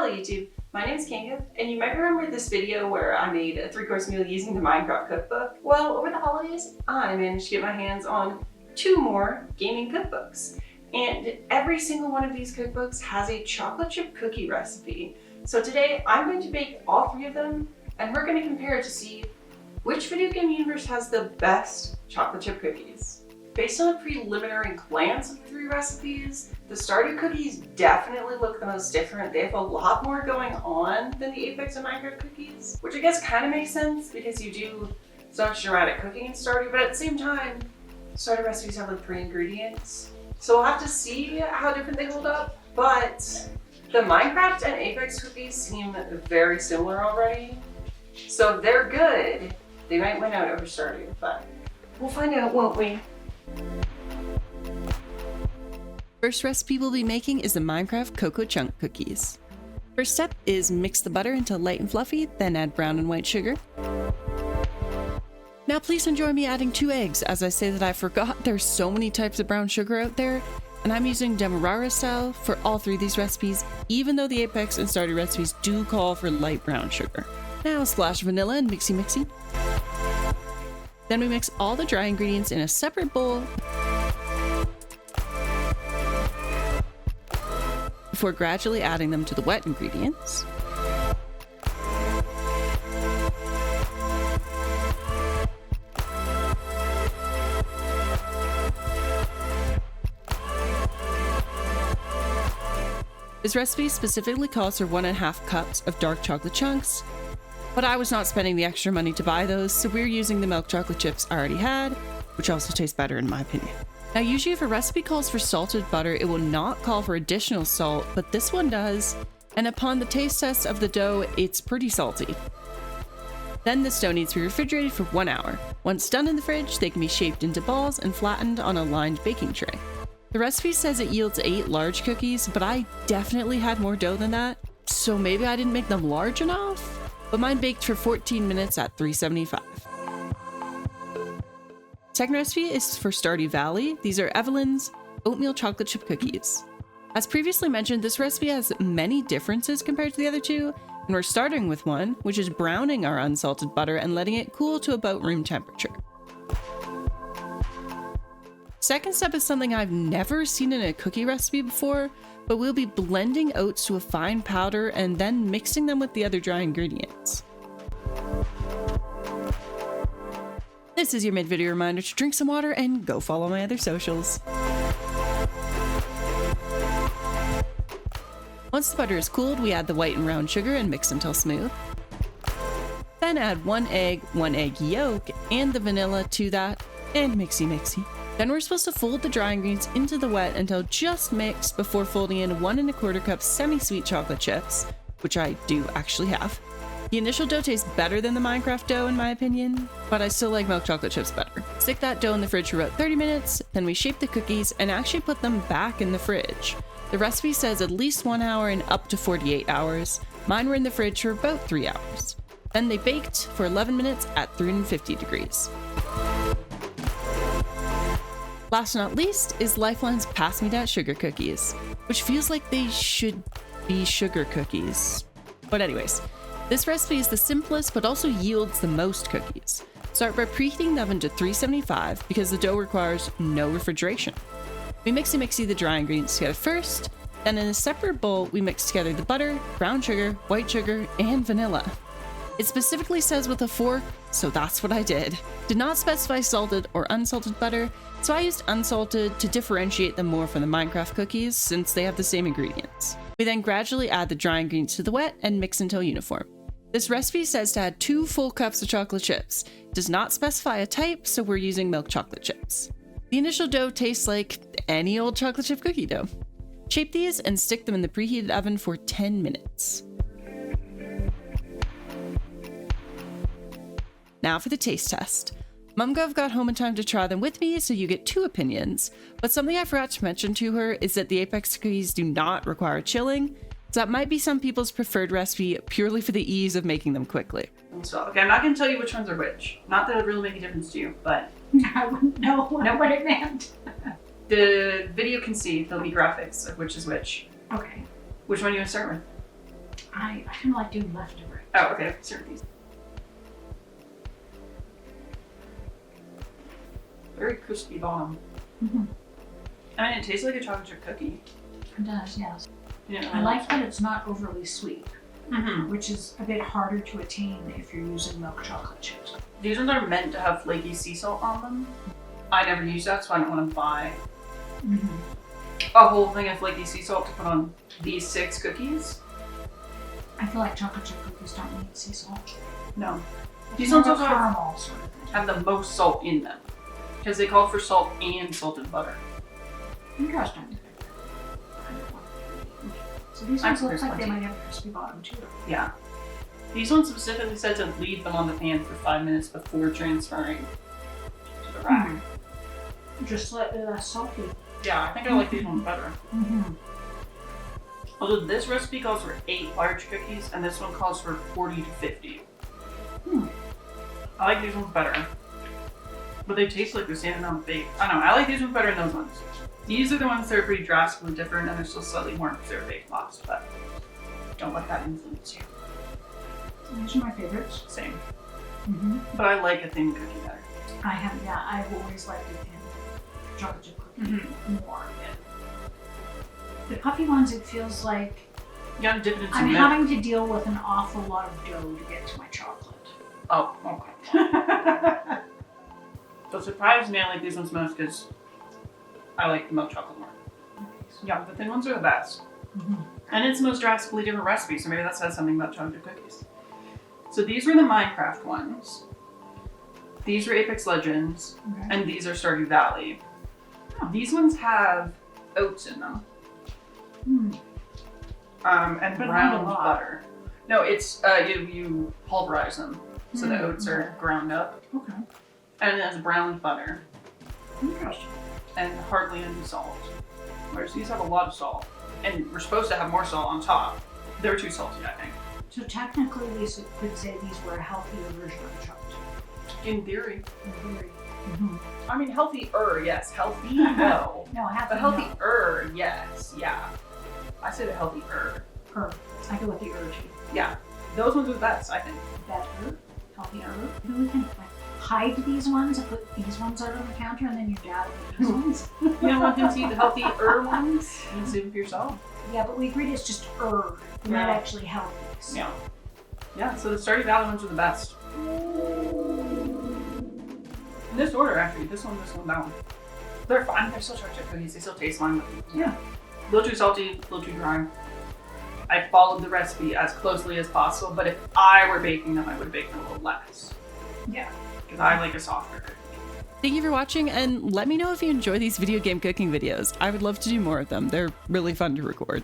Valley YouTube. My name is Kinga, and you might remember this video where I made a 3-course meal using the Minecraft cookbook. Well, over the holidays, I managed to get my hands on 2 more gaming cookbooks. And every single one of these cookbooks has a chocolate chip cookie recipe. So today, I'm going to bake all 3 of them, and we're going to compare to see which video game universe has the best chocolate chip cookies. Based on a preliminary glance of the 3 recipes, the Stardew cookies definitely look the most different. They have a lot more going on than the Apex and Minecraft cookies, which I guess kind of makes sense because you do so much dramatic cooking in Stardew, but at the same time, Stardew recipes have like 3 ingredients. So we'll have to see how different they hold up, but the Minecraft and Apex cookies seem very similar already. So if they're good, they might win out over Stardew, but we'll find out, won't we? First recipe we'll be making is the Minecraft Cocoa Chunk Cookies. First step is mix the butter until light and fluffy, then add brown and white sugar. Now please enjoy me adding 2 eggs, as I say that I forgot there's so many types of brown sugar out there, and I'm using Demerara style for all 3 of these recipes, even though the Apex and Stardew recipes do call for light brown sugar. Now a splash of vanilla and mixy. Then we mix all the dry ingredients in a separate bowl before gradually adding them to the wet ingredients. This recipe specifically calls for 1.5 cups of dark chocolate chunks, but I was not spending the extra money to buy those, so we're using the milk chocolate chips I already had, which also taste better in my opinion. Now usually if a recipe calls for salted butter, it will not call for additional salt, but this one does, and upon the taste test of the dough, it's pretty salty. Then this dough needs to be refrigerated for 1 hour. Once done in the fridge, they can be shaped into balls and flattened on a lined baking tray. The recipe says it yields 8 large cookies, but I definitely had more dough than that, so maybe I didn't make them large enough? But mine baked for 14 minutes at 375. Second recipe is for Stardew Valley. These are Evelyn's oatmeal chocolate chip cookies. As previously mentioned, this recipe has many differences compared to the other 2, and we're starting with one, which is browning our unsalted butter and letting it cool to about room temperature. Second step is something I've never seen in a cookie recipe before, but we'll be blending oats to a fine powder and then mixing them with the other dry ingredients. This is your mid-video reminder to drink some water and go follow my other socials. Once the butter is cooled, we add the white and round sugar and mix until smooth. Then add 1 egg, 1 egg yolk, and the vanilla to that, and mixy. Then we're supposed to fold the dry ingredients into the wet until just mixed before folding in 1.25 cups semi-sweet chocolate chips, which I do actually have. The initial dough tastes better than the Minecraft dough in my opinion, but I still like milk chocolate chips better. Stick that dough in the fridge for about 30 minutes, then we shape the cookies and actually put them back in the fridge. The recipe says at least 1 hour and up to 48 hours. Mine were in the fridge for about 3 hours. Then they baked for 11 minutes at 350 degrees. Last but not least is Lifeline's Pass Me That Sugar Cookies, which feels like they should be sugar cookies. But anyways, this recipe is the simplest but also yields the most cookies. Start by preheating the oven to 375 because the dough requires no refrigeration. We mixy the dry ingredients together first, then in a separate bowl we mix together the butter, brown sugar, white sugar, and vanilla. It specifically says with a fork, so that's what I did. Did not specify salted or unsalted butter, so I used unsalted to differentiate them more from the Minecraft cookies since they have the same ingredients. We then gradually add the dry ingredients to the wet and mix until uniform. This recipe says to add 2 full cups of chocolate chips. It does not specify a type, so we're using milk chocolate chips. The initial dough tastes like any old chocolate chip cookie dough. Shape these and stick them in the preheated oven for 10 minutes. Now for the taste test. Mumgov got home in time to try them with me, so you get 2 opinions. But something I forgot to mention to her is that the Apex cookies do not require chilling, so that might be some people's preferred recipe purely for the ease of making them quickly. So, okay, I'm not going to tell you which ones are which. Not that it would really make a difference to you, but I wouldn't know what it meant. the video can see there'll be graphics of which is which. Okay. Which one do you want to start with? I kind of like doing left and right. Oh, okay. Serve these. Very crispy bottom. Mm-hmm. I mean, it tastes like a chocolate chip cookie. It does, yes. Yeah. I like that it's not overly sweet, Mm-hmm. which is a bit harder to attain if you're using milk chocolate chips. These ones are meant to have flaky sea salt on them. I never use that, so I don't want to buy Mm-hmm. a whole thing of flaky sea salt to put on these 6 cookies. I feel like chocolate chip cookies don't need sea salt. No. It's These more ones of a also have, caramel sort of thing. have the most salt in them. Because they call for salt and salted butter. Interesting. So these I'm ones look curious like they what might have a crispy bottom too. Yeah. These ones specifically said to leave them on the pan for 5 minutes before transferring to the rack. Just slightly less salty. Yeah, I think I like these ones better. Mm-hmm. Although this recipe calls for 8 large cookies, and this one calls for 40 to 50. I like these ones better. But they taste like they're standing on bake. I don't know, I like these ones better than those ones. These are the ones that are pretty drastically different, and they're still slightly more because they're baked lots, but don't let that influence you. These are my favorites. Same. Mm-hmm. But I like a thin cookie better. I've always liked it in chocolate chip cookie more. The puffy ones, it feels like You gotta dip it into I'm milk. having to deal with an awful lot of dough to get to my chocolate. Oh, okay. So surprised me, I like these ones most because I like milk chocolate more. Yeah, the thin ones are the best. Mm-hmm. And it's the most drastically different recipe, so maybe that says something about chocolate cookies. So these were the Minecraft ones. These were Apex Legends, Okay. and these are Stardew Valley. Oh. These ones have oats in them, and But not browned a lot. butter. No, it's you pulverize them, so the oats are ground up, Okay. and it has browned butter Interesting. and hardly any salt. Whereas these have a lot of salt, and we're supposed to have more salt on top. They're too salty, I think. So technically, we could say these were a healthier version of the chocolate. In theory. In theory. I mean, healthier, yes. Healthy, no. No, I have But to healthier, yes. Yeah. I say the healthier. I go with the urge. Yeah. Those ones are the best, I think. Better, healthier. Maybe we can like hide these ones and put these ones out on the counter, and then your dad will eat these ones. You don't want them to eat the healthier ones? You can save them for yourself. Yeah, but we agreed it's just They're not Yeah. actually healthy. Yeah. Yeah, so the Stardew Valley ones are the best. In this order, actually. This one, that one. They're fine. They're still chocolate chip cookies. They still taste fine. Yeah. A little too salty, a little too dry. I followed the recipe as closely as possible, but if I were baking them, I would bake them a little less. Yeah. Because I like a softer cookie. Thank you for watching, and let me know if you enjoy these video game cooking videos. I would love to do more of them. They're really fun to record.